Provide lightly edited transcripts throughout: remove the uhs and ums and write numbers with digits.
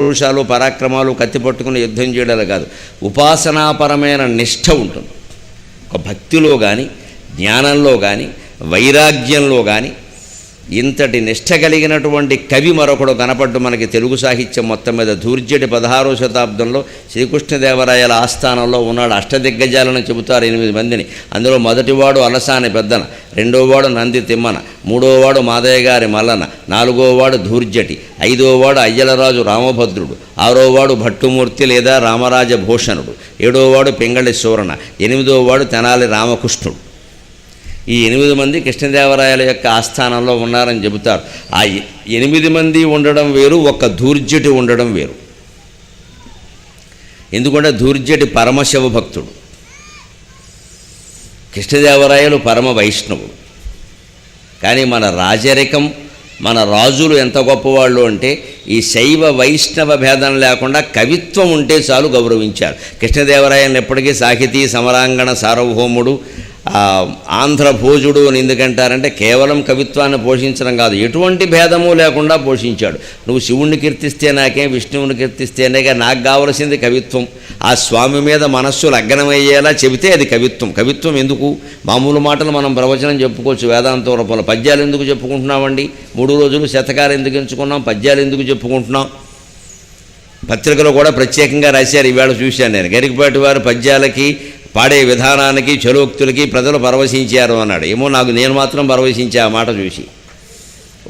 పౌరుషాలు పరాక్రమాలు కత్తి పట్టుకుని యుద్ధం చేయడాలు కాదు, ఉపాసనాపరమైన నిష్ఠ ఉంటుంది. ఒక భక్తిలో కానీ జ్ఞానంలో కానీ వైరాగ్యంలో కానీ ఇంతటి నిష్ఠ కలిగినటువంటి కవి మరొకడు కనపడ్డు మనకి తెలుగు సాహిత్యం మొత్తం మీద. ధూర్జటి 16వ శతాబ్దంలో శ్రీకృష్ణదేవరాయల ఆస్థానంలో ఉన్నాడు. అష్టదిగ్గజాలను చెబుతారు 8 మందిని. అందులో మొదటివాడు అలసాని పెద్దన, రెండోవాడు నంది తిమ్మన, మూడోవాడు మాదయ్య గారి మల్లన, నాలుగోవాడు ధూర్జటి, ఐదోవాడు అయ్యలరాజు రామభద్రుడు, ఆరోవాడు భట్టుమూర్తి లేదా రామరాజభూషణుడు, ఏడోవాడు పింగళి సూరణ, ఎనిమిదోవాడు తెనాలి రామకృష్ణుడు. ఈ 8 మంది కృష్ణదేవరాయల యొక్క ఆస్థానంలో ఉన్నారని చెబుతారు. ఆ 8 మంది ఉండడం వేరు, ఒక్క ధూర్జటి ఉండడం వేరు. ఎందుకంటే ధూర్జటి పరమశివ భక్తుడు, కృష్ణదేవరాయలు పరమ వైష్ణవుడు. కానీ మన రాజరికం, మన రాజులు ఎంత గొప్పవాళ్ళు అంటే ఈ శైవ వైష్ణవ భేదం లేకుండా కవిత్వం ఉంటే చాలు గౌరవించారు. కృష్ణదేవరాయలను ఎప్పటికీ సాహితీ సమరాంగణ సార్వభౌముడు, ఆంధ్ర భోజుడు అని ఎందుకంటారంటే కేవలం కవిత్వాన్ని పోషించడం కాదు, ఎటువంటి భేదము లేకుండా పోషించాడు. నువ్వు శివుణ్ణి కీర్తిస్తే నాకే, విష్ణువుని కీర్తిస్తేనేగా, నాకు కావలసింది కవిత్వం. ఆ స్వామి మీద మనస్సు లగ్నమయ్యేలా చెబితే అది కవిత్వం. కవిత్వం ఎందుకు? మామూలు మాటలు మనం ప్రవచనం చెప్పుకోవచ్చు వేదాంత రూపంలో. పద్యాలు ఎందుకు చెప్పుకుంటున్నామండి? 3 రోజులు శతకాలు ఎందుకు ఎంచుకున్నాం? పద్యాలు ఎందుకు చెప్పుకుంటున్నాం? పత్రికలో కూడా ప్రత్యేకంగా రాశారు, ఈవేళ చూశాను నేను. గరికపాటి వారి పద్యాలకి, పాడే విధానానికి, చలోక్తులకి ప్రజలు పరవశించారు అన్నాడు. ఏమో నేను మాత్రం పరవశించా ఆ మాట చూసి.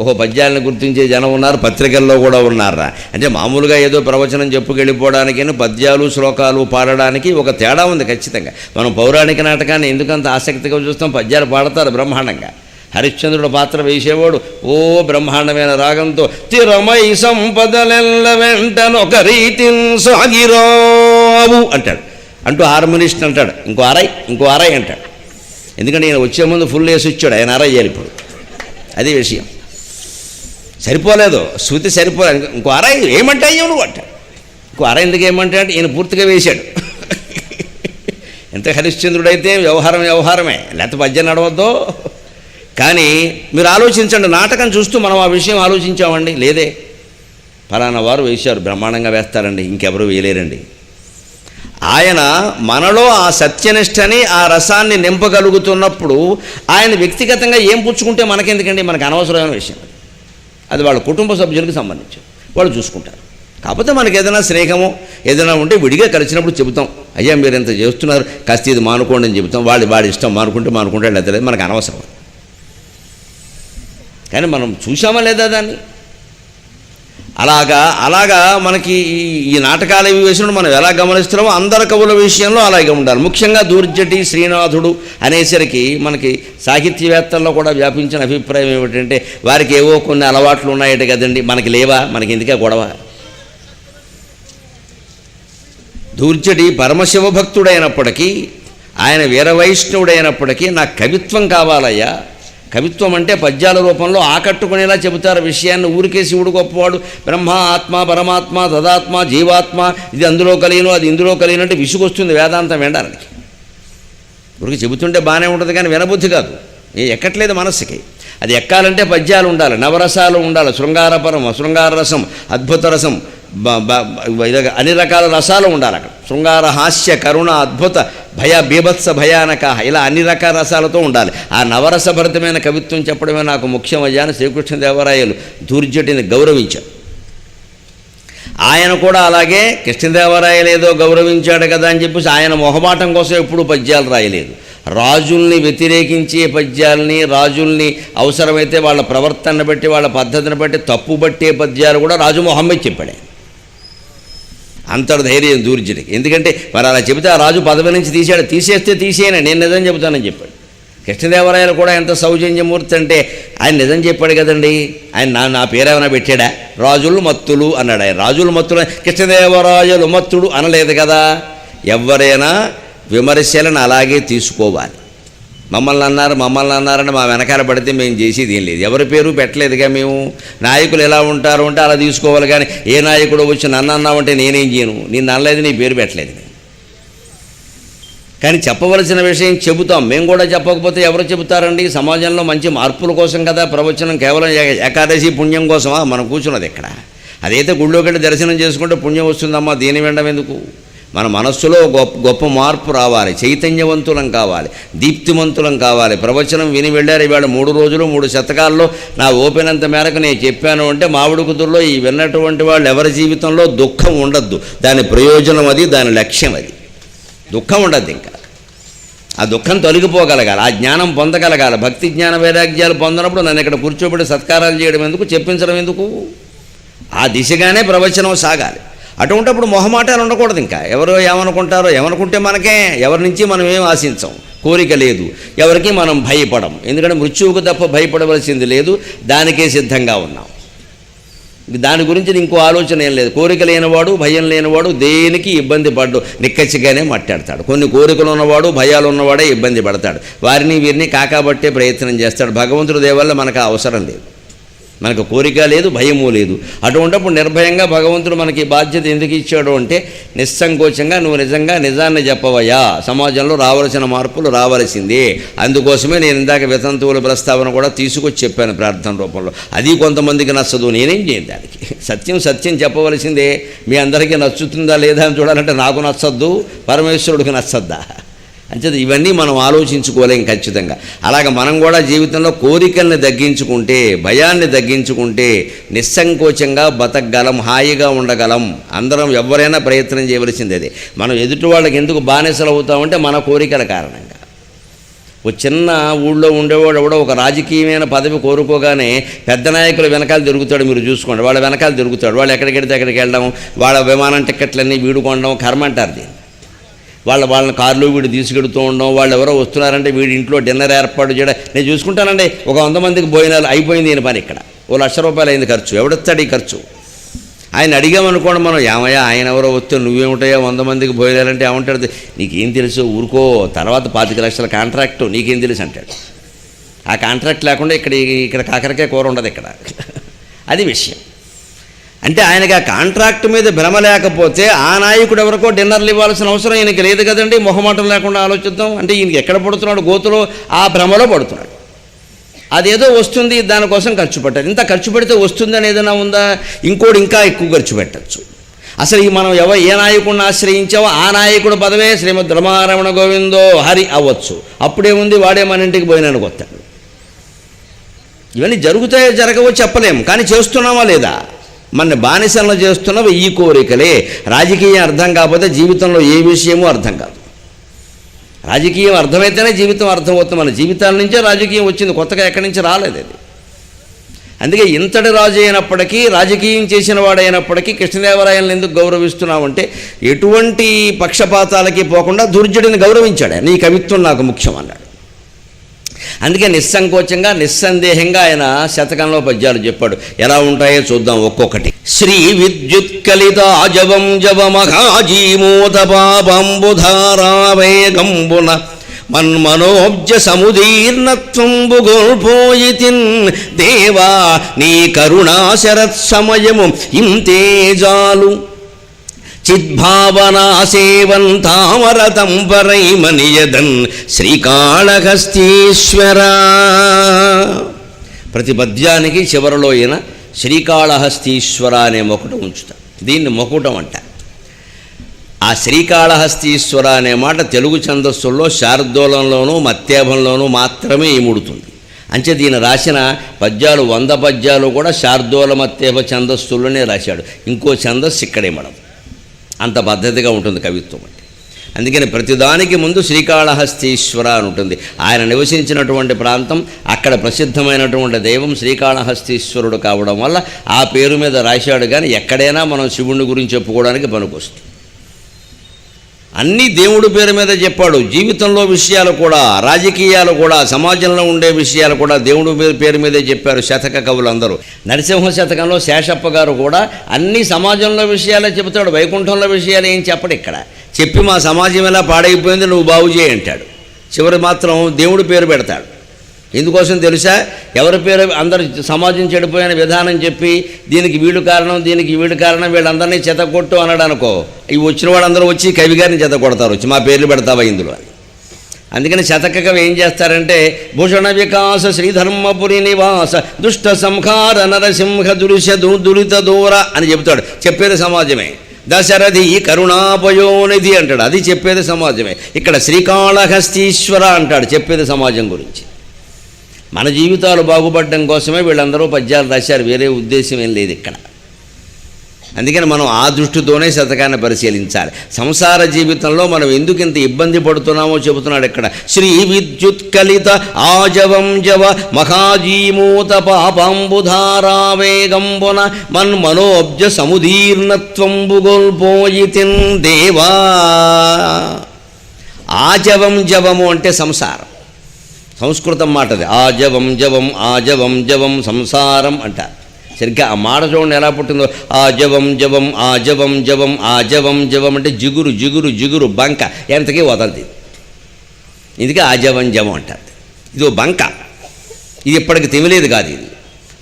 ఓహో, పద్యాలను గుర్తించే జనం ఉన్నారు, పత్రికల్లో కూడా ఉన్నారా అంటే మామూలుగా ఏదో ప్రవచనం చెప్పుకెళ్ళిపోవడానికి పద్యాలు శ్లోకాలు పాడడానికి ఒక తేడా ఉంది ఖచ్చితంగా. మనం పౌరాణిక నాటకాన్ని ఎందుకంత ఆసక్తిగా చూస్తాం? పద్యాలు పాడతారు బ్రహ్మాండంగా. హరిశ్చంద్రుడు పాత్ర వేసేవాడు ఓ బ్రహ్మాండమైన రాగంతో తిరమై సంపదలెల్ల వెంటనొక రీతిన్ సాగిరావు అంటాడు. అంటూ హార్మోనిస్ట్ అంటాడు ఇంకో అరై అంటాడు. ఎందుకంటే ఈయన వచ్చే ముందు ఫుల్ వేసి వచ్చాడు, ఆయన అరై చేయాలి ఇప్పుడు. అది విషయం. సరిపోలేదు, శృతి సరిపోలేదు, ఇంకో అరై ఏమంటే అయ్యావు నువ్వు అంటాడు. ఇంకో అరై ఎందుకు ఏమంటే అంటే ఈయన పూర్తిగా వేశాడు. ఎంత హరిశ్చంద్రుడైతే వ్యవహారమే, లేకపోతే పద్యం నడవద్దో. కానీ మీరు ఆలోచించండి, నాటకం చూస్తూ మనం ఆ విషయం ఆలోచించామండి? లేదే. ఫలానా వారు వేశారు, బ్రహ్మాండంగా వేస్తారండి, ఇంకెవరు వేయలేరండి. ఆయన మనలో ఆ సత్యనిష్టని, ఆ రసాన్ని నింపగలుగుతున్నప్పుడు ఆయన వ్యక్తిగతంగా ఏం పుచ్చుకుంటే మనకెందుకండి? మనకు అనవసరమైన విషయం అది వాళ్ళ కుటుంబ సభ్యులకు సంబంధించి వాళ్ళు చూసుకుంటారు. కాకపోతే మనకు ఏదైనా స్నేహమో ఏదైనా ఉంటే విడిగా కలిసినప్పుడు చెబుతాం, అయ్యా మీరు ఎంత చేస్తున్నారు, కాస్త ఇది మానుకోండి అని చెబుతాం. వాడి ఇష్టం, మానుకుంటే లేదా మనకు అనవసరం. కానీ మనం చూసామా లేదా దాన్ని? అలాగా మనకి ఈ నాటకాలు ఇవి వేసినప్పుడు మనం ఎలా గమనిస్తున్నామో అందరి కవుల విషయంలో అలాగే ఉండాలి. ముఖ్యంగా ధూర్జటి శ్రీనాథుడు అనేసరికి మనకి సాహిత్యవేత్తల్లో కూడా వ్యాపించిన అభిప్రాయం ఏమిటంటే వారికి ఏవో కొన్ని అలవాట్లు ఉన్నాయట కదండి, మనకి లేవా? మనకి ఎందుకే గొడవ? ధూర్జటి పరమశివభక్తుడైనప్పటికీ, ఆయన వీరవైష్ణవుడైనప్పటికీ నాకు కవిత్వం కావాలయ్యా. కవిత్వం అంటే పద్యాల రూపంలో ఆకట్టుకునేలా చెబుతారు విషయాన్ని. ఊరికే శివుడు గొప్పవాడు, బ్రహ్మ ఆత్మ పరమాత్మ తదాత్మ జీవాత్మ, ఇది అందులో కలిగిను అది ఇందులో కలిగినట్టు విసుగొస్తుంది వేదాంతం వినడానికి. ఊరికి చెబుతుంటే బాగానే ఉంటుంది కానీ వినబుద్ధి కాదు, ఎక్కట్లేదు మనస్సుకి. అది ఎక్కాలంటే పద్యాలు ఉండాలి, నవరసాలు ఉండాలి, శృంగారపరం శృంగార రసం, అద్భుత రసం, అన్ని రకాల రసాలు ఉండాలి అక్కడ. శృంగార హాస్య కరుణ అద్భుత భయ బీభత్స భయానక, ఇలా అన్ని రకాల రసాలతో ఉండాలి. ఆ నవరసభరితమైన కవిత్వం చెప్పడమే నాకు ముఖ్యమయ్యా అని శ్రీకృష్ణదేవరాయలు ధూర్జటిని గౌరవించారు. ఆయన కూడా అలాగే కృష్ణదేవరాయలు ఏదో గౌరవించాడు కదా అని చెప్పేసి ఆయన మొహమాటం కోసం ఎప్పుడూ పద్యాలు రాయలేదు. రాజుల్ని వ్యతిరేకించే పద్యాల్ని, రాజుల్ని అవసరమైతే వాళ్ళ ప్రవర్తనను బట్టి వాళ్ళ పద్ధతిని బట్టి తప్పు పట్టే పద్యాలు కూడా రాజు మొహమ్మద్ చెప్పాడు. అంతర్ధైర్యం ధూర్జటికి. ఎందుకంటే మరి అలా చెబితే ఆ రాజు పదవి నుంచి తీసేస్తే తీసేయను, నేను నిజం చెబుతానని చెప్పాడు. కృష్ణదేవరాయలు కూడా ఎంత సౌజన్యమూర్తి అంటే ఆయన నిజం చెప్పాడు కదండి. ఆయన నా పేరేమైనా పెట్టాడా? రాజులు మత్తులు అన్నాడు ఆయన. రాజులు మత్తులు, కృష్ణదేవరాయలు మత్తుడు అనలేదు కదా. ఎవరైనా విమర్శలను అలాగే తీసుకోవాలి. మమ్మల్ని అన్నారని మా వెనకాల పడితే మేము చేసేది ఏం లేదు. ఎవరి పేరు పెట్టలేదుగా మేము. నాయకులు ఎలా ఉంటారు అంటే అలా తీసుకోవాలి. కానీ ఏ నాయకుడు వచ్చి నన్ను అన్నావంటే నేనేం చేయను, నిన్ను అనలేదు, నీ పేరు పెట్టలేదు. కానీ చెప్పవలసిన విషయం చెబుతాం. మేము కూడా చెప్పకపోతే ఎవరు చెబుతారండి? సమాజంలో మంచి మార్పుల కోసం కదా ప్రవచనం. కేవలం ఏకాదశి పుణ్యం కోసమా మనం కూర్చున్నది ఇక్కడ? అదైతే గుళ్ళోకి వెళ్ళి దర్శనం చేసుకుంటే పుణ్యం వస్తుందమ్మా, దీని వెండం ఎందుకు? మన మనస్సులో గొప్ప మార్పు రావాలి, చైతన్యవంతులం కావాలి, దీప్తిమంతులం కావాలి. ప్రవచనం విని వెళ్ళారు ఇవాళ 3 రోజులు 3 శతకాల్లో నా ఓపెనంత మేరకు నేను చెప్పాను అంటే మామిడి కుదురులో ఈ విన్నటువంటి వాళ్ళు ఎవరి జీవితంలో దుఃఖం ఉండద్దు. దాని ప్రయోజనం అది, దాని లక్ష్యం అది. దుఃఖం ఉండద్దు. ఇంకా ఆ దుఃఖం తొలగిపోగలగాలి, ఆ జ్ఞానం పొందగలగాలి. భక్తి జ్ఞాన వైరాగ్యాలు పొందినప్పుడు నన్ను ఇక్కడ కూర్చోబెట్టి సత్కారాలు చేయడం ఎందుకు, చెప్పించడం ఎందుకు? ఆ దిశగానే ప్రవచనం సాగాలి. అటువంటిప్పుడు మొహమాటాలు ఉండకూడదు. ఇంకా ఎవరో ఏమనుకుంటారో, ఏమనుకుంటే మనకే, ఎవరి నుంచి మనం ఏం ఆశించాం, కోరిక లేదు, ఎవరికి మనం భయపడం. ఎందుకంటే మృత్యువుకు తప్ప భయపడవలసింది లేదు, దానికే సిద్ధంగా ఉన్నాం. దాని గురించి ఇంకో ఆలోచన ఏం లేదు. కోరిక లేనివాడు, భయం లేనివాడు దేనికి ఇబ్బంది పడ్డు, నిక్కచ్చిగానే మాట్లాడతాడు. కొన్ని కోరికలు ఉన్నవాడు, భయాలు ఉన్నవాడే ఇబ్బంది పడతాడు. వారిని వీరిని కాకాబట్టే ప్రయత్నం చేస్తాడు. భగవంతుడి దయ వల్ల మనకు అవసరం లేదు, మనకు కోరిక లేదు, భయము లేదు. అటువంటిప్పుడు నిర్భయంగా భగవంతుడు మనకి బాధ్యత ఎందుకు ఇచ్చాడు అంటే, నిస్సంకోచంగా నువ్వు నిజంగా నిజాన్ని చెప్పవయ్యా, సమాజంలో రావాల్సిన మార్పులు రావాల్సిందే. అందుకోసమే నేను ఇందాక వితంతువుల ప్రస్తావన కూడా తీసుకొచ్చి చెప్పాను ప్రార్థన రూపంలో. అది కొంతమందికి నచ్చదు, నేనేం చేయను దానికి. సత్యం చెప్పవలసిందే. మీ అందరికీ నచ్చుతుందా లేదా అని చూడాలంటే నాకు నచ్చద్దు, పరమేశ్వరుడికి నచ్చద్దా? అంచేది ఇవన్నీ మనం ఆలోచించుకోలేం ఖచ్చితంగా. అలాగ మనం కూడా జీవితంలో కోరికల్ని తగ్గించుకుంటే, భయాన్ని తగ్గించుకుంటే నిస్సంకోచంగా బతకగలం, హాయిగా ఉండగలం. అందరం ఎవరైనా ప్రయత్నం చేయవలసింది అదే. మనం ఎదుటి వాళ్ళకి ఎందుకు బానిసలు అవుతామంటే మన కోరికల కారణంగా. ఒక చిన్న ఊళ్ళో ఉండేవాడు కూడా ఒక రాజకీయమైన పదవి కోరుకోగానే పెద్ద నాయకుల వెనకాల తిరుగుతాడు. మీరు చూసుకోండి, వాళ్ళ వెనకాల తిరుగుతాడు. వాళ్ళు ఎక్కడికి వెడితే అక్కడికి వెళ్ళడం, వాళ్ళ విమానం టిక్కెట్లన్నీ వీడు కొనడం, కర్మ అంటారు దీన్ని. వాళ్ళని కార్లు వీడు తీసుకెడుతూ ఉండడం, వాళ్ళు ఎవరో వస్తున్నారంటే వీడి ఇంట్లో డిన్నర్ ఏర్పాటు చేయడం. నేను చూసుకుంటానండి, ఒక 100 మందికి భోజనాలు అయిపోయింది ఈయన పని. ఇక్కడ ₹1,00,000 అయింది ఖర్చు. ఎవడొస్తాడు ఈ ఖర్చు? ఆయన అడిగామనుకోండి మనం, ఏమయ్యా ఆయన ఎవరో వస్తే నువ్వేమిటయా 100 మందికి భోజనాలంటే ఏమంటాడు? నీకేం తెలుసు, ఊరుకో, తర్వాత 25 లక్షల కాంట్రాక్టు, నీకేం తెలుసు అంటాడు. ఆ కాంట్రాక్ట్ లేకుండా ఇక్కడ కాకరకాయ కూర ఉండదు ఇక్కడ. అది విషయం. అంటే ఆయనకి ఆ కాంట్రాక్ట్ మీద భ్రమ లేకపోతే ఆ నాయకుడు ఎవరికో డిన్నర్లు ఇవ్వాల్సిన అవసరం ఈయనకి లేదు కదండి. మొహమాటం లేకుండా ఆలోచిద్దాం. అంటే ఈయనకి ఎక్కడ పడుతున్నాడు, గోతులో, ఆ భ్రమలో పడుతున్నాడు. అదేదో వస్తుంది, దానికోసం ఖర్చు పెట్టారు. ఇంత ఖర్చు పెడితే వస్తుందని ఏదైనా ఉందా? ఇంకోటి ఇంకా ఎక్కువ ఖర్చు పెట్టచ్చు. అసలు ఈ మనం ఏ నాయకుడిని ఆశ్రయించావో ఆ నాయకుడు పదవే శ్రీమద్ రమారమణ గోవిందో హరి అవ్వచ్చు. అప్పుడేముంది, వాడే మన ఇంటికి పోయినానికి వస్తాడు. ఇవన్నీ జరుగుతాయో జరగవో చెప్పలేము, కానీ చేస్తున్నామా లేదా? మన బానిసలను చేస్తున్నవి ఈ కోరికలే. రాజకీయం అర్థం కాకపోతే జీవితంలో ఏ విషయమూ అర్థం కాదు. రాజకీయం అర్థమైతేనే జీవితం అర్థమవుతుంది. మన జీవితాల నుంచే రాజకీయం వచ్చింది, కొత్తగా ఎక్కడి నుంచి రాలేదు అది. అందుకే ఇంతటి రాజు అయినప్పటికీ, రాజకీయం చేసిన వాడైనప్పటికీ కృష్ణదేవరాయలను ఎందుకు గౌరవిస్తున్నామంటే, ఎటువంటి పక్షపాతాలకి పోకుండా దుర్జుడిని గౌరవించాడు. నీ కవిత్వం నాకు ముఖ్యం అన్నాడు. అందుకే నిస్సంకోచంగా, నిస్సందేహంగా ఆయన శతకంలో పద్యాలు చెప్పాడు. ఎలా ఉంటాయో చూద్దాం ఒక్కొక్కటి. శ్రీ విద్యుత్కలితాజవం జవమఘాజీమూత పాపంబుధారావేగంబున మన్మనోబ్జ సముదీర్ణత్వంబు గోల్పోయితిన్ దేవా నీ కరుణాశరత్ సమయము ఇంతే జాలు చిద్భావనా సేవంతామరతం పరైమనియదన్ శ్రీకాళహస్తీశ్వర. ప్రతి పద్యానికి చివరలో ఈయన శ్రీకాళహస్తీశ్వర అనే మొకుటం ఉంచుతాడు. దీన్ని మొకుటం అంట. ఆ శ్రీకాళహస్తీశ్వర అనే మాట తెలుగు ఛందస్సుల్లో శార్దూలంలోనూ మత్యాభంలోనూ మాత్రమే ఇముడుతుంది. అంచే దీని రాసిన పద్యాలు 100 పద్యాలు కూడా శార్దూల మత్యాభ ఛందస్సుల్లోనే రాశాడు. ఇంకో ఛందస్సు ఇక్కడే మనది. అంత పద్ధతిగా ఉంటుంది కవిత్వం అంటే. అందుకని ప్రతిదానికి ముందు శ్రీకాళహస్తీశ్వర అని ఉంటుంది. ఆయన నివసించినటువంటి ప్రాంతం, అక్కడ ప్రసిద్ధమైనటువంటి దైవం శ్రీకాళహస్తీశ్వరుడు కావడం వల్ల ఆ పేరు మీద రాశాడు. కానీ ఎక్కడైనా మనం శివుని గురించి చెప్పుకోవడానికి పనికొస్తుంది. అన్నీ దేవుడి పేరు మీద చెప్పాడు. జీవితంలో విషయాలు కూడా, రాజకీయాలు కూడా, సమాజంలో ఉండే విషయాలు కూడా దేవుడి పేరు మీదే చెప్పారు శతక కవులందరూ. నరసింహ శతకంలో శేషప్ప గారు కూడా అన్ని సమాజంలో విషయాలే చెబుతాడు. వైకుంఠంలో విషయాలు ఏం చెప్పడు. ఇక్కడ చెప్పి మా సమాజం ఎలా పాడైపోయింది నువ్వు బాగు చేయి అంటాడు. చివరి మాత్రం దేవుడి పేరు పెడతాడు. ఎందుకోసం తెలుసా? ఎవరి పేరు, అందరు సమాజం చెడిపోయిన విధానం చెప్పి దీనికి వీడు కారణం, దీనికి వీడు కారణం, వీళ్ళందరినీ చెతకొట్టు అన్నాడు అనుకో, ఇవి వచ్చిన వాళ్ళందరూ వచ్చి కవి గారిని చెతకొడతారు, వచ్చి మా పేర్లు పెడతావా ఇందులో అని. అందుకని శతకకవి ఏం చేస్తారంటే భూషణ వికాస శ్రీధర్మపురి నివాస దుష్ట సంహార నరసింహ దురిత దూర అని చెప్తాడు. చెప్పేది సమాజమే. దశరథి కరుణాపయోనిధి అంటాడు, అది చెప్పేది సమాజమే. ఇక్కడ శ్రీకాళహస్తీశ్వర అంటాడు, చెప్పేది సమాజం గురించి. మన జీవితాలు బాగుపడడం కోసమే వీళ్ళందరూ పద్యాలు రాశారు, వేరే ఉద్దేశం ఏం లేదు ఇక్కడ. అందుకని మనం ఆ దృష్టితోనే శతకాన్ని పరిశీలించాలి. సంసార జీవితంలో మనం ఎందుకు ఇంత ఇబ్బంది పడుతున్నామో చెబుతున్నాడు ఇక్కడ. శ్రీ విద్యుత్కలిత ఆజవం జవ మహాజీమూత పాపాంబుధారావేగంబున మన్మనోబ్జ సముదీర్ణత్వంబుగోల్పోయితిన్ దేవా. ఆజవం జవము అంటే సంసారం, సంస్కృతం మాటది. ఆజవం జవం ఆజవం జవం సంసారం అంటారు. సరిగ్గా ఆ మాట చూడండి ఎలా పుట్టిందో. ఆజవం జవం ఆజవం జవం ఆజవం జవం అంటే జిగురు జిగురు జిగురు బంక, ఎంతకీ వదలది. ఇందుకే ఆజవం జవం అంటారు. ఇది ఓ బంక, ఇది ఇప్పటికి తినలేదు కాదు. ఇది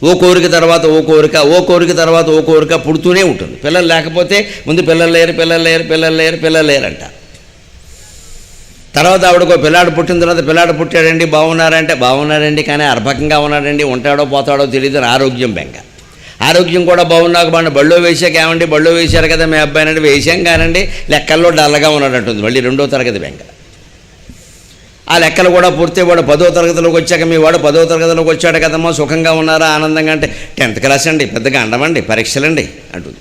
ఓ కోరిక తర్వాత ఓ కోరిక, ఓ కోరిక తర్వాత ఓ కోరిక పుడుతూనే ఉంటుంది. పిల్లలు లేకపోతే ముందు పిల్లలు లేరు పిల్లలు లేరు పిల్లలు లేరు పిల్లలు లేరు అంటారు. తర్వాత ఆవిడకో పిల్లాడు పుట్టిన తర్వాత పిల్లాడు పుట్టాడండి బాగున్నారంటే బాగున్నారండి, కానీ అర్భకంగా ఉన్నాడండి, ఉంటాడో పోతాడో తెలియదు అని ఆరోగ్యం బెంగ. ఆరోగ్యం కూడా బాగున్నాక బాగా బళ్ళో వేసాక ఏమండి బళ్ళో వేశారు కదా మీ అబ్బాయి అంటే వేసాం కానండి లెక్కల్లో డల్లగా ఉన్నాడంటుంది. మళ్ళీ 2వ తరగతి బెంగ. ఆ లెక్కలు కూడా పూర్తి వాడు 10వ తరగతిలోకి వచ్చాక మీ వాడు 10వ తరగతిలోకి వచ్చాడు కదమ్మా సుఖంగా ఉన్నారా ఆనందంగా అంటే 10th క్లాస్ అండి పెద్దగా అండమండి పరీక్షలండి అంటుంది.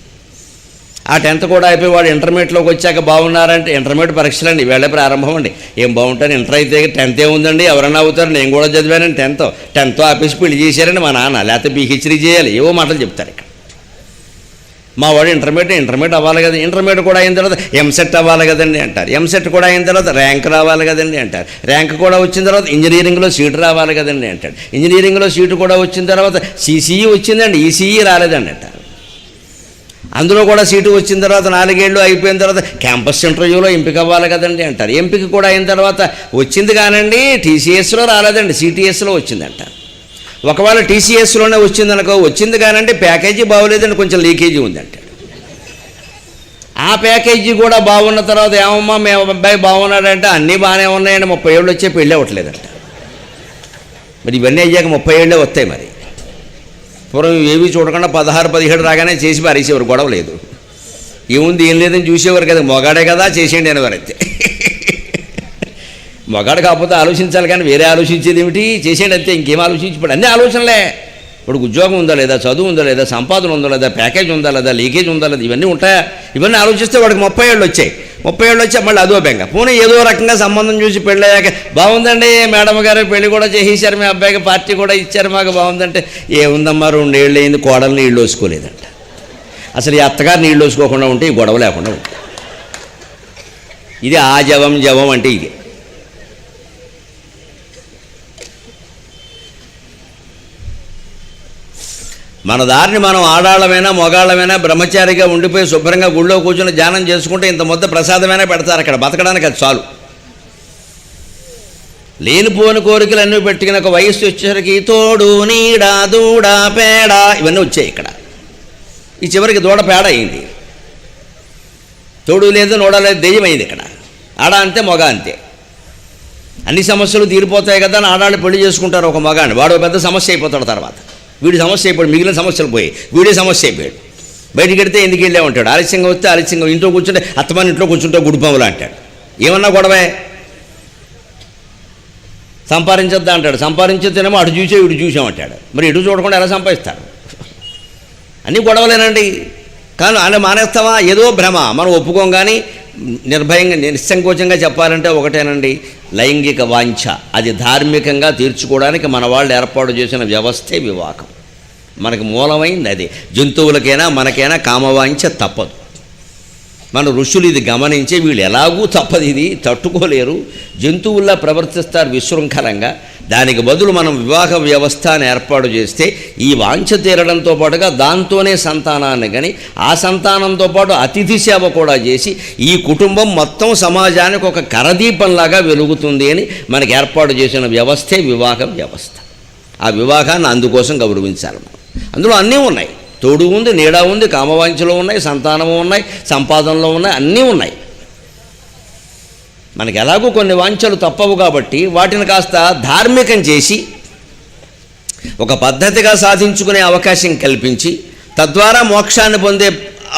ఆ 10th కూడా అయిపోయి వాడు ఇంటర్మీడియట్లోకి వచ్చాక బాగున్నారంటే ఇంటర్మీడియట్ పరీక్షలండి వేళ ప్రారంభం అండి. ఏం బాగుంటాను ఇంటర్ అయితే 10th ఏముందండి ఎవరన్నా అవుతారు, నేను కూడా చదివానండి 10th ఆఫీస్ పెళ్లి చేశారండి మా నాన్న, లేకపోతే PhD చేయాలి, ఏవో మాటలు చెప్తారు ఇక్కడ. మా వాడు ఇంటర్మీడియట్ అవ్వాలి కదా, ఇంటర్మీడియట్ కూడా అయిన తర్వాత ఎంసెట్ అవ్వాలి కదండి అంటారు, ఎంసెట్ కూడా అయిన తర్వాత ర్యాంక్ రావాలి కదండి అంటారు, ర్యాంక్ కూడా వచ్చిన తర్వాత ఇంజనీరింగ్లో సీటు రావాలి కదండి అంటాడు, ఇంజనీరింగ్లో సీటు కూడా వచ్చిన తర్వాత CCE వచ్చిందండి ECE రాలేదండి అంటారు. అందులో కూడా సీటు వచ్చిన తర్వాత 4 ఏళ్ళు అయిపోయిన తర్వాత క్యాంపస్ ఇంటర్వ్యూలో ఎంపిక అవ్వాలి కదండి అంటారు, ఎంపిక కూడా అయిన తర్వాత వచ్చింది కానండి TCSలో రాలేదండి CTSలో వచ్చిందంటారు. ఒకవేళ TCSలోనే వచ్చిందనుకో వచ్చింది కానండి ప్యాకేజీ బాగోలేదండి కొంచెం లీకేజీ ఉందంటాడు. ఆ ప్యాకేజీ కూడా బాగున్న తర్వాత ఏమమ్మా మీ అబ్బాయి బాగున్నాడంటే అన్నీ బాగానే ఉన్నాయండి 30 ఏళ్ళు వచ్చే పెళ్ళి అవ్వట్లేదంట. మరి ఇవన్నీ అయ్యాక 30 ఏళ్ళే వస్తాయి. మరి పూర్వం ఏవి చూడకుండా 16-17 రాగానే చేసి పారేసేవారు, గొడవ లేదు, ఏముంది ఏం లేదని చూసేవారు కదా, మొగాడే కదా చేసేయండి అనేవారైతే. మొగాడు కాకపోతే ఆలోచించాలి కానీ వేరే ఆలోచించేది ఏమిటి, చేసేయండి అంతే, ఇంకేం ఆలోచించిపోయాడు. అన్నీ ఆలోచనలే. ఇప్పుడు ఉద్యోగం ఉందా లేదా, చదువు ఉందా లేదా, సంపాదన ఉందా లేదా, ప్యాకేజ్ ఉందా లేదా, లీకేజ్ ఉందా లేదా, ఇవన్నీ ఉంటాయా? ఇవన్నీ ఆలోచిస్తే వాడికి 30 ఏళ్ళు వచ్చాయి. 30 ఏళ్ళు వచ్చాయి మళ్ళీ అదో బెంగ. పోనీ ఏదో రకంగా సంబంధం చూసి పెళ్ళయ్యాక బాగుందండి మేడం గారు పెళ్లి కూడా చేసేసారు, మీ అబ్బాయికి పార్టీ కూడా ఇచ్చారు, మాకు బాగుందంటే ఏముందమ్మా 2 ఏళ్ళు అయింది కోడలు నీళ్ళు వేసుకోలేదంట. అసలు ఈ అత్తగారు నీళ్ళు వేసుకోకుండా ఉంటే ఈ గొడవ లేకుండా ఉంటుంది. ఇది ఆజవం జవం అంటే ఇది. మన దారిని మనం ఆడాళ్ళమైనా మొగాళ్ళమైనా బ్రహ్మచారిగా ఉండిపోయి శుభ్రంగా గుళ్ళో కూర్చొని ధ్యానం చేసుకుంటే ఇంత ముద్ద ప్రసాదమైనా పెడతారు అక్కడ, బతకడానికి అది చాలు. లేనిపోని కోరికలు అన్నీ పెట్టుకుని ఒక వయస్సు వచ్చేసరికి తోడు నీడ దూడ పేడ ఇవన్నీ వచ్చాయి ఇక్కడ. ఈ చివరికి దూడ పేడ అయింది, తోడు లేదు నోడ లేదు దెయ్యం అయింది ఇక్కడ. ఆడ అంతే మొగ అంతే. అన్ని సమస్యలు తీరిపోతాయి కదా అని ఆడాళ్ళు పెళ్లి చేసుకుంటారు ఒక మగాన్ని, వాడు పెద్ద సమస్య అయిపోతాడు. తర్వాత వీడి సమస్య అయిపోయాడు, మిగిలిన సమస్యలు పోయి వీడే సమస్య అయిపోయాడు. బయటికి వెడితే ఎందుకు వెళ్ళే ఉంటాడు, ఆలస్యంగా వస్తే ఆలస్యంగా, ఇంట్లో కూర్చుంటే అత్తమాని ఇంట్లో కూర్చుంటే గుడిపాములు అంటాడు, ఏమన్నా గొడవే. సంపాదించొద్దా అంటాడు, సంపాదించొద్దేమో అటు చూసే ఇటు చూసామంటాడు. మరి ఇటు చూడకుండా ఎలా సంపాదిస్తాడు? అన్నీ గొడవలేనండి. కానీ అలా మానేస్తావా, ఏదో భ్రమ, మనం ఒప్పుకోం. కానీ నిర్భయంగా నిస్సంకోచంగా చెప్పాలంటే ఒకటేనండి, లైంగిక వాంఛ అది ధార్మికంగా తీర్చుకోవడానికి మన వాళ్ళు ఏర్పాటు చేసిన వ్యవస్థే వివాహం. మనకు మూలమైంది అది. జంతువులకైనా మనకైనా కామవాంఛ తప్పదు. మన ఋషులు ఇది గమనించి వీళ్ళు ఎలాగూ తప్పదు, ఇది తట్టుకోలేరు, జంతువుల్లా ప్రవర్తిస్తారు విశృంఖలంగా. దానికి బదులు మనం వివాహ వ్యవస్థను ఏర్పాటు చేస్తే ఈ వాంఛ తీరడంతో పాటుగా దాంతోనే సంతానాన్ని కానీ ఆ సంతానంతో పాటు అతిథి సేవ కూడా చేసి ఈ కుటుంబం మొత్తం సమాజానికి ఒక కరదీపంలాగా వెలుగుతుంది అని మనకి ఏర్పాటు చేసిన వ్యవస్థే వివాహ వ్యవస్థ. ఆ వివాహాన్ని అందుకోసం గౌరవించాలి మనం. అందులో అన్నీ ఉన్నాయి, తోడు ఉంది, నీడ ఉంది, కామవాంఛలో ఉన్నాయి, సంతానము ఉన్నాయి, సంపాదనలో ఉన్నాయి, అన్నీ ఉన్నాయి. మనకి ఎలాగో కొన్ని వాంఛలు తప్పవు కాబట్టి వాటిని కాస్త ధార్మికం చేసి ఒక పద్ధతిగా సాధించుకునే అవకాశం కల్పించి తద్వారా మోక్షాన్ని పొందే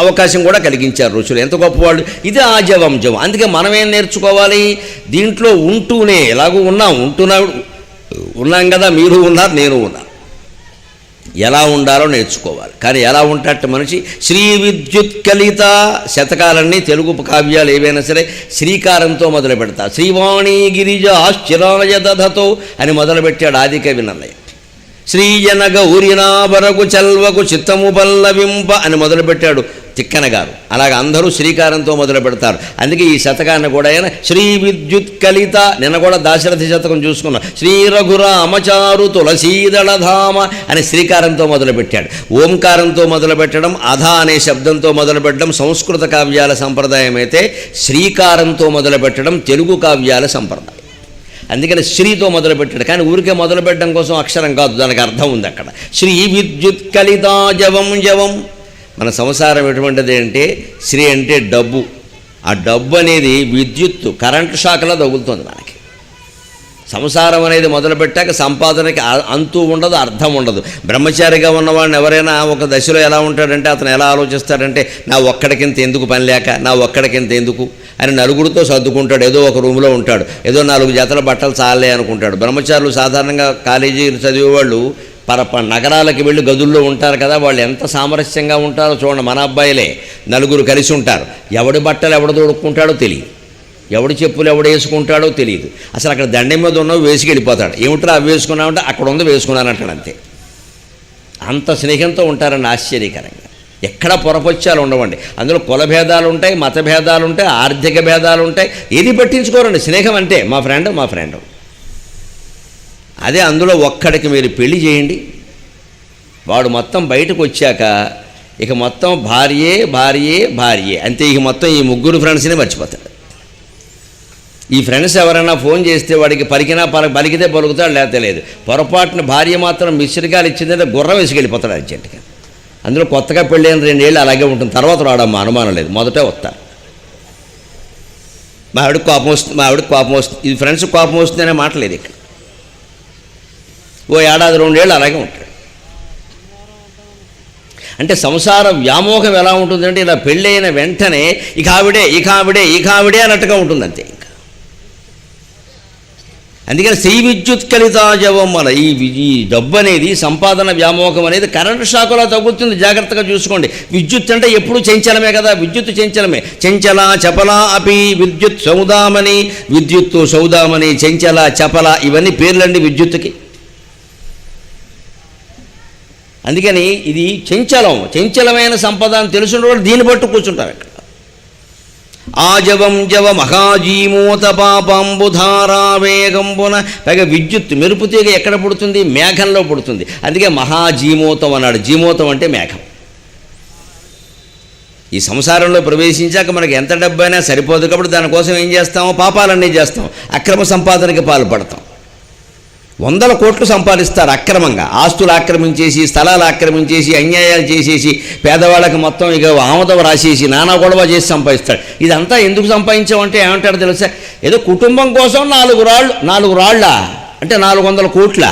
అవకాశం కూడా కలిగించారు ఋషులు. ఎంత గొప్పవాళ్ళు. ఇది ఆజవంజం. అందుకే మనమేం నేర్చుకోవాలి, దీంట్లో ఉంటూనే ఎలాగూ ఉన్నాం కదా, మీరు ఉన్నారు, నేను ఉన్నాను, ఎలా ఉండాలో నేర్చుకోవాలి. కానీ ఎలా ఉంటాట మనిషి. శ్రీ విద్యుత్ కలిత శతకాలన్నీ తెలుగు కావ్యాలు ఏవైనా సరే శ్రీకారంతో మొదలు పెడతా. శ్రీవాణి గిరిజ ఆశ్చరాయ దధతో అని మొదలుపెట్టాడు ఆదికవి నన్నయ్య. శ్రీజన గౌరినాబరకు చల్వకు చిత్తము పల్లవింప అని మొదలుపెట్టాడు తిక్కన గారు. అలాగే అందరూ శ్రీకారంతో మొదలు పెడతారు. అందుకే ఈ శతకాన్ని కూడా ఆయన శ్రీ విద్యుత్ కలిత, నిన్న కూడా దాశరథి శతకం చూసుకున్నాం. శ్రీ రఘురామచారు తులసీదళధామ అని శ్రీకారంతో మొదలుపెట్టాడు. ఓంకారంతో మొదలుపెట్టడం, అధ అనే శబ్దంతో మొదలుపెట్టడం సంస్కృత కావ్యాల సంప్రదాయం అయితే, శ్రీకారంతో మొదలుపెట్టడం తెలుగు కావ్యాల సంప్రదాయం. అందుకని శ్రీతో మొదలుపెట్టాడు. కానీ ఊరికే మొదలుపెట్టడం కోసం అక్షరం కాదు, దానికి అర్థం ఉంది అక్కడ. శ్రీ విద్యుత్ కలితా జవం జవం. మన సంసారం ఎటువంటిది అంటే, శ్రీ అంటే డబ్బు. ఆ డబ్బు అనేది విద్యుత్తు కరెంటు షాక్లా తగులుతుంది మనకి. సంసారం అనేది మొదలుపెట్టాక సంపాదనకి అంతు ఉండదు, అర్థం ఉండదు. బ్రహ్మచారిగా ఉన్నవాడిని ఎవరైనా ఒక దశలో ఎలా ఉంటాడంటే, అతను ఎలా ఆలోచిస్తాడంటే, నా ఒక్కడికింత ఎందుకు పని లేక, నా ఒక్కడికింత ఎందుకు అని నలుగురితో సర్దుకుంటాడు. ఏదో ఒక రూమ్లో ఉంటాడు, ఏదో 4 జతల బట్టలు చాలే అనుకుంటాడు. బ్రహ్మచారులు సాధారణంగా కాలేజీలు చదివేవాళ్ళు నగరాలకు వెళ్ళి గదుల్లో ఉంటారు కదా, వాళ్ళు ఎంత సామరస్యంగా ఉంటారో చూడండి. మన అబ్బాయిలే నలుగురు కలిసి ఉంటారు. ఎవడి బట్టలు ఎవడు తొడుక్కుంటాడో తెలియదు, ఎవడి చెప్పులు ఎవడు వేసుకుంటాడో తెలియదు. అసలు అక్కడ దండం మీద ఉన్నవి వేసుకు వెళ్ళిపోతాడు. ఏమిట్రా అవి వేసుకున్నామంటే అక్కడ ఉంది వేసుకున్నానంటాడు అంతే. అంత స్నేహంతో ఉంటారని ఆశ్చర్యకరంగా. ఎక్కడ పొరపచ్చాలు ఉండవండి. అందులో కుల భేదాలు ఉంటాయి, మత భేదాలు ఉంటాయి, ఆర్థిక భేదాలు ఉంటాయి. ఏది పట్టించుకోరండి. స్నేహం అంటే మా ఫ్రెండ్. అదే అందులో ఒక్కడికి మీరు పెళ్లి చేయండి, వాడు మొత్తం బయటకు వచ్చాక ఇక మొత్తం భార్యే అంతే. ఇక మొత్తం ఈ 3 ఫ్రెండ్స్ని మర్చిపోతాడు. ఈ ఫ్రెండ్స్ ఎవరైనా ఫోన్ చేస్తే వాడికి పలికితే పలుకుతాడు, లేకపోతే లేదు. పొరపాటున భార్య మాత్రం మిశ్రికాలు ఇచ్చిందంటే గుర్రం వేసుకెళ్ళిపోతాడు అర్జెంటుగా. అందులో కొత్తగా పెళ్ళైన 2 ఏళ్ళు అలాగే ఉంటుంది. తర్వాత రావడమ్మా అనుమానం లేదు, మొదటే వస్తారు. మా ఆవిడకి కోపం వస్తుంది, ఇది ఫ్రెండ్స్ కోపం వస్తుందనే మాట లేదు ఇక్కడ. ఓ ఏడాది 2 ఏళ్ళు అలాగే ఉంటాడు. అంటే సంసార వ్యామోహం ఎలా ఉంటుందంటే, ఇలా పెళ్ళైన వెంటనే ఇక ఆవిడే అన్నట్టుగా ఉంటుంది అంతే. ఇంకా అందుకని శ్రీ విద్యుత్ కలితాజవం వల్ల ఈ డబ్బు అనేది, సంపాదన వ్యామోహం అనేది కరెంటు షాకులా తగ్గుతుంది. జాగ్రత్తగా చూసుకోండి. విద్యుత్ అంటే ఎప్పుడు చంచలమే కదా, విద్యుత్ చంచలమే. చంచల చపల అపి విద్యుత్ సౌదామని, విద్యుత్తు సౌదామని, చంచల చపల ఇవన్నీ పేర్లండి విద్యుత్తుకి. అందుకని ఇది చంచలమైన సంపద అని తెలుసున్నవాడు దీన్ని బట్టు కూర్చుంటారు ఇక్కడ. ఆజవం జవ మహాజీమూత పాపంబుధారావేగంబున. పైగా విద్యుత్ మెరుపు తీగ ఎక్కడ పుడుతుంది? మేఘంలో పుడుతుంది. అందుకే మహాజీమూతం అన్నాడు. జీమూతం అంటే మేఘం. ఈ సంసారంలో ప్రవేశించాక మనకి ఎంత డబ్బైనా సరిపోదు కాబట్టి దానికోసం ఏం చేస్తామో పాపాలన్నీ చేస్తాం, అక్రమ సంపాదనకి పాల్పడతాం. 100 కోట్లు సంపాదిస్తారు అక్రమంగా. ఆస్తులు ఆక్రమించేసి, స్థలాలు ఆక్రమించేసి, అన్యాయాలు చేసేసి, పేదవాళ్ళకి మొత్తం ఇక ఆమోదం రాసేసి, నానా గొడవ చేసి సంపాదిస్తాడు. ఇదంతా ఎందుకు సంపాదించామంటే ఏమంటాడు తెలుసా? ఏదో కుటుంబం కోసం 4 రాళ్ళ అంటే 400 కోట్ల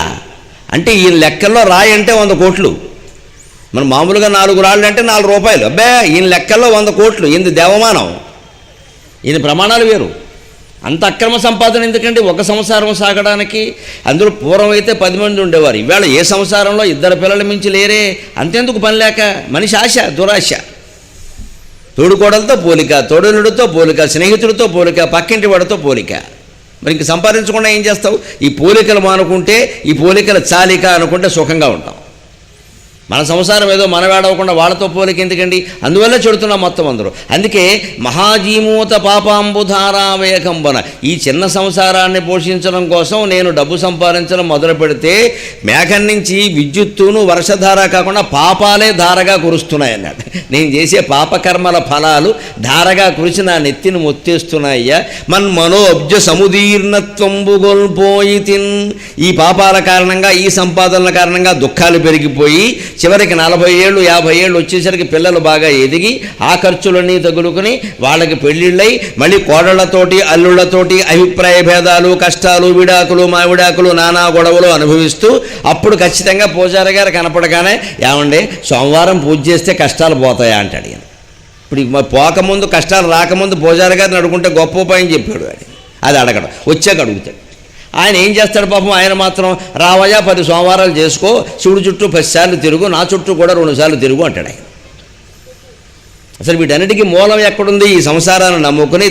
అంటే ఈ లెక్కల్లో రాయి అంటే 100 కోట్లు. మనం మామూలుగా 4 రాళ్ళు అంటే 4 రూపాయలు. అబ్బే ఈయన లెక్కల్లో 100 కోట్లు. ఇంది దేవమానం, ఈయన ప్రమాణాలు వేరు. అంత అక్రమ సంపాదన ఎందుకంటే ఒక సంసారం సాగడానికి. అందులో పూర్వం అయితే 10 మంది ఉండేవారు. ఇవాళ ఏ సంసారంలో 2 పిల్లల మించి లేరే. అంతెందుకు పని లేక మనిషి ఆశ, దురాశ. తోడుకోడలతో పోలిక, తోడులుడితో పోలిక, స్నేహితుడితో పోలిక, పక్కింటి వాడితో పోలిక. మరి ఇంక సంపాదించకుండా ఏం చేస్తావు? ఈ పోలికలు మానుకుంటే, ఈ పోలికల చాలిక అనుకుంటే సుఖంగా ఉంటాం. మన సంసారం ఏదో మనవేడవకుండా వాళ్ళతో పోలిక ఎందుకండి? అందువల్ల చెడుతున్నాం మొత్తం అందరూ. అందుకే మహాజీమూత పాపాంబుధారావేకంబన. ఈ చిన్న సంసారాన్ని పోషించడం కోసం నేను డబ్బు సంపాదించడం మొదలు పెడితే మేఘం నుంచి విద్యుత్తును వర్షధార కాకుండా పాపాలే ధారగా కురుస్తున్నాయి అన్నాడు. నేను చేసే పాపకర్మల ఫలాలు ధారగా కురిసి నా నెత్తిని మొత్తేస్తున్నాయ్యా. మనోబ్జ సముదీర్ణత్వంబు గొల్పోయి తిన్. ఈ పాపాల కారణంగా, ఈ సంపాదనల కారణంగా దుఃఖాలు పెరిగిపోయి చివరికి 40 ఏళ్ళు 50 ఏళ్ళు వచ్చేసరికి పిల్లలు బాగా ఎదిగి ఆ ఖర్చులన్నీ తగులుకుని వాళ్ళకి పెళ్ళిళ్ళై మళ్ళీ కోడళ్లతోటి అల్లుళ్లతోటి అభిప్రాయ భేదాలు, కష్టాలు, విడాకులు, మావిడాకులు, నానా గొడవలు అనుభవిస్తూ అప్పుడు ఖచ్చితంగా పూజారి గారు కనపడగానే ఏమండి సోమవారం పూజ చేస్తే కష్టాలు పోతాయా అంటాడు ఈయన. ఇప్పుడు పోకముందు కష్టాలు రాకముందు పూజారి గారిని అడుగుంటే గొప్ప ఉపాయం చెప్పాడు వాడు. అది అడగడం వచ్చాక అడుగుతాడు. ఆయన ఏం చేస్తాడు పాపం, ఆయన మాత్రం రావయ్యా 10 సోమవారాలు చేసుకో, శివుడి చుట్టూ 10 సార్లు తిరుగు, నా చుట్టూ కూడా 2 సార్లు తిరుగు అంటాడు ఆయన. అసలు వీటన్నిటికీ మూలం ఎక్కడుంది? ఈ సంసారాన్ని నమ్ముకుని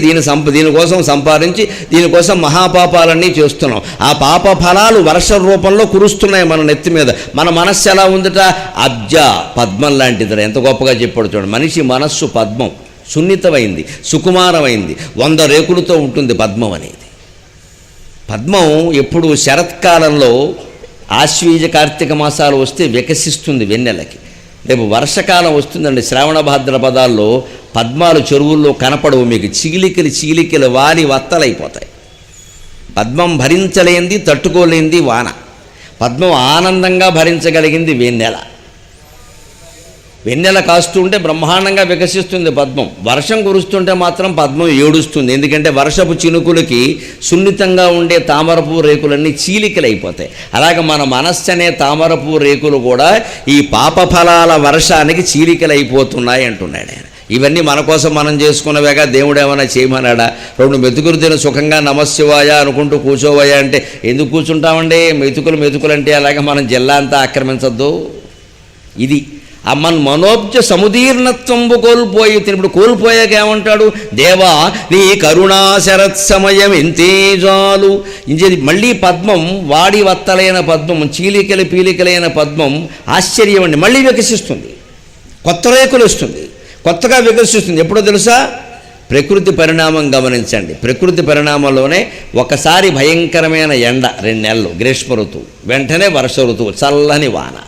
దీనికోసం సంపాదించి దీనికోసం మహాపాపాలన్నీ చేస్తున్నాం. ఆ పాప ఫలాలు వర్ష రూపంలో కురుస్తున్నాయి మన నెత్తి మీద. మన మనస్సు ఎలా ఉందట? అబ్జ పద్మం లాంటిది. ఎంత గొప్పగా చెప్పాడు చూడండి. మనిషి మనస్సు పద్మం, సున్నితమైంది, సుకుమారమైంది, 100 రేకులతో ఉంటుంది పద్మం అనేది. పద్మం ఎప్పుడు శరత్కాలంలో ఆశ్వీజ కార్తీక మాసాలు వస్తే వికసిస్తుంది వెన్నెలకి. రేపు వర్షకాలం వస్తుందండి, శ్రావణ భాద్రపదాల్లో పద్మాలు చెరువుల్లో కనపడవు మీకు. చీలికలు వారి వత్తలైపోతాయి. పద్మం భరించలేంది, తట్టుకోలేంది వాన. పద్మం ఆనందంగా భరించగలిగింది వెన్నెల. వెన్నెల కాస్తుంటే బ్రహ్మాండంగా వికసిస్తుంది పద్మం. వర్షం కురుస్తుంటే మాత్రం పద్మం ఏడుస్తుంది. ఎందుకంటే వర్షపు చినుకులకి సున్నితంగా ఉండే తామరపు రేకులన్నీ చీలికలైపోతాయి. అలాగే మన మనస్సు అనే తామరపు రేకులు కూడా ఈ పాపఫలాల వర్షానికి చీలికలైపోతున్నాయి అంటున్నాడు ఆయన. ఇవన్నీ మన కోసం మనం చేసుకున్నవేగా. దేవుడు ఏమైనా చేయమన్నాడా? 2 మెతుకులు తిని సుఖంగా నమశివాయ అనుకుంటూ కూర్చోవయ్యా అంటే ఎందుకు కూర్చుంటామండి? మెతుకులు అంటే అలాగే మనం జిల్లా అంతా ఆక్రమించద్దు. ఇది అమ్మన్ మనోబ్జ సముదీర్ణత్వంబు కోల్పోయి ఇప్పుడు కోల్పోయాక ఏమంటాడు? దేవా నీ కరుణా శరత్సమయం ఎంతేజాలు. ఇంచేది మళ్ళీ పద్మం, వాడి వత్తలైన పద్మం, పీలికలైన పద్మం ఆశ్చర్యం అండి, మళ్ళీ వికసిస్తుంది, కొత్త రేకులు వస్తుంది, కొత్తగా వికసిస్తుంది. ఎప్పుడో తెలుసా? ప్రకృతి పరిణామం గమనించండి. ప్రకృతి పరిణామంలోనే ఒకసారి భయంకరమైన ఎండ 2 నెలలు గ్రీష్మ ఋతువు, వెంటనే వర్ష ఋతువు, చల్లని వాన.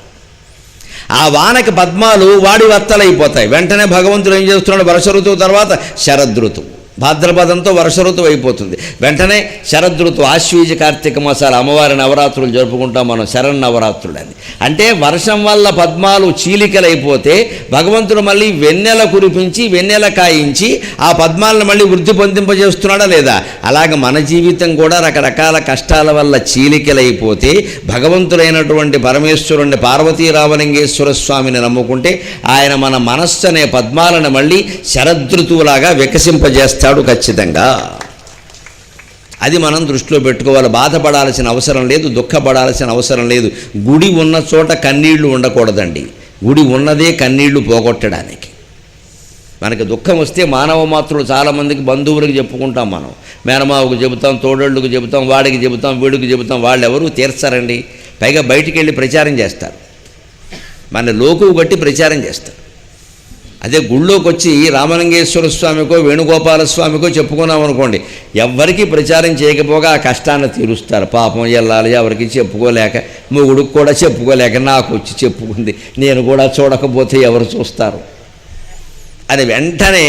ఆ వానకి పద్మాలు వాడి వత్తలైపోతాయి. వెంటనే భగవంతుడు ఏం చేస్తున్నాడు? వర్ష ఋతువు తర్వాత శరదృతువు, భాద్రపదంతో వర్ష ఋతువు అయిపోతుంది. వెంటనే శరదృతువు, ఆశ్వీజ కార్తీక మాసాలు అమ్మవారి నవరాత్రులు జరుపుకుంటాం మనం, శరన్నవరాత్రులు అని. అంటే వర్షం వల్ల పద్మాలు చీలికలైపోతే భగవంతుడు మళ్ళీ వెన్నెల కురిపించి, వెన్నెల కాయించి ఆ పద్మాలను మళ్ళీ వృద్ధి పొందింపజేస్తున్నాడా లేదా? అలాగే మన జీవితం కూడా రకరకాల కష్టాల వల్ల చీలికలైపోతే భగవంతుడైనటువంటి పరమేశ్వరుణ్ణి, పార్వతీ రామలింగేశ్వర స్వామిని నమ్ముకుంటే ఆయన మన మనస్సు అనే పద్మాలను మళ్ళీ శరదృతువులాగా వికసింపజేస్తాడు ఖచ్చితంగా. అది మనం దృష్టిలో పెట్టుకోవాలి. బాధపడాల్సిన అవసరం లేదు, దుఃఖపడాల్సిన అవసరం లేదు. గుడి ఉన్న చోట కన్నీళ్లు ఉండకూడదండి. గుడి ఉన్నదే కన్నీళ్లు పోగొట్టడానికి. మనకి దుఃఖం వస్తే మానవ మాత్రులు చాలామందికి బంధువులకు చెప్పుకుంటాం మనం. మేనమావకు చెబుతాం, తోడళ్ళకు చెబుతాం, వాడికి చెబుతాం, వీడికి చెబుతాం. వాళ్ళు ఎవరు తీర్చారండి? పైగా బయటికి వెళ్ళి ప్రచారం చేస్తారు, మన లోకువు గట్టి ప్రచారం చేస్తారు. అదే గుళ్ళోకి వచ్చి రామలింగేశ్వర స్వామికో వేణుగోపాలస్వామికో చెప్పుకున్నాం అనుకోండి, ఎవ్వరికీ ప్రచారం చేయకపోగా ఆ కష్టాన్ని తీరుస్తారు. పాపం వెళ్ళాలి, ఎవరికి చెప్పుకోలేక, మొగుడికి కూడా చెప్పుకోలేక నాకు వచ్చి చెప్పుకుంది, నేను కూడా చూడకపోతే ఎవరు చూస్తారు అని వెంటనే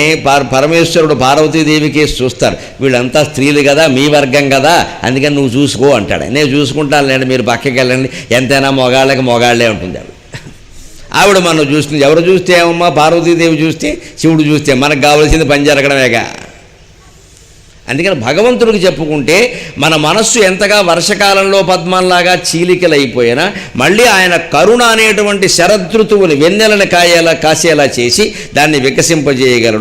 పరమేశ్వరుడు పార్వతీదేవికి చూస్తారు. వీళ్ళంతా స్త్రీలు కదా, మీ వర్గం కదా, అందుకని నువ్వు చూసుకో అంటాడు. నేను చూసుకుంటాను లేండి, మీరు పక్కకి వెళ్ళండి, ఎంతైనా మొగాళ్ళకి మొగాళ్లే ఉంటుంది ఆవిడ. ఆవిడ మనం చూస్తుంది. ఎవరు చూస్తే ఏమమ్మా? పార్వతీదేవి చూస్తే, శివుడు చూస్తే మనకు కావాల్సింది పని జరగడమేగా. అందుకని భగవంతుడికి చెప్పుకుంటే మన మనస్సు ఎంతగా వర్షకాలంలో పద్మంలాగా చీలికలైపోయినా మళ్ళీ ఆయన కరుణ అనేటువంటి శరదృతువుని వెన్నెలను కాసేలా చేసి దాన్ని వికసింపజేయగలడు.